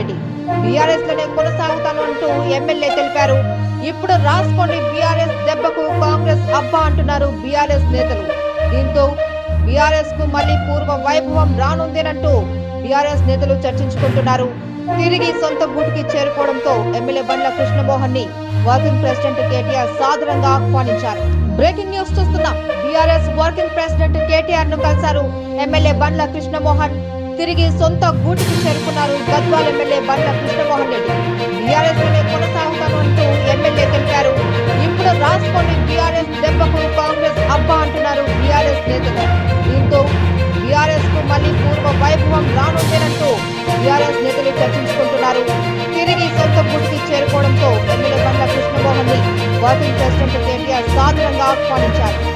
Reddy. BRS లోనే కొనసాగుతాను అంటూ MLA తెలిపారు. ఇప్పుడు రాసుకోండి బీఆర్ఎస్ దెబ్బకు కాంగ్రెస్ అబ్బా అంటున్నారు బీఆర్ఎస్ నేతలు. దీంతో బీఆర్ఎస్ కు మళ్లీ పూర్వ వైభవం రానుందేనంటూ బీఆర్ఎస్ నేతలు చర్చించుకుంటున్నారు. తిరిగి సొంత గూటికి చేరుకోవడంతో ఎమ్మెల్యే బండ్ల కృష్ణమోహన్ ని వర్కింగ్ ప్రెసిడెంట్ కేటీఆర్ సాదరంగా ఆహ్వానించారు. బ్రేకింగ్ న్యూస్ చూస్తున్నాం. బీఆర్ఎస్ వర్కింగ్ ప్రెసిడెంట్ కేటీఆర్ ను కలిశారు ఎమ్మెల్యే బండ్ల కృష్ణమోహన్. తిరిగి సొంత గూటికి చేరుకున్నారు గద్వాల్ ఎమ్మెల్యే బండ్ల కృష్ణమోహన్ రెడ్డి. బీఆర్ఎస్ లోనే కొనసాగుతాను అంటూ ఎమ్మెల్యే తెలిపారు. ఇప్పుడు రాసుకోండి బీఆర్ఎస్ దెబ్బకు కాంగ్రెస్ అబ్బా అంటున్నారు బీఆర్ఎస్ నేతలు. దీంతో బీఆర్ఎస్ కు మళ్లీ పూర్వ వైభవం రానుందేనంటూ బీఆర్ఎస్ నేతలు చర్చించుకుంటున్నారు. తిరిగి సొంత గూటికి చేరుకోవడంతో ఎమ్మెల్యే బండ్ల కృష్ణమోహన్ ని వర్కింగ్ ప్రెసిడెంట్ కేటీఆర్ సాదరంగా ఆహ్వానించారు.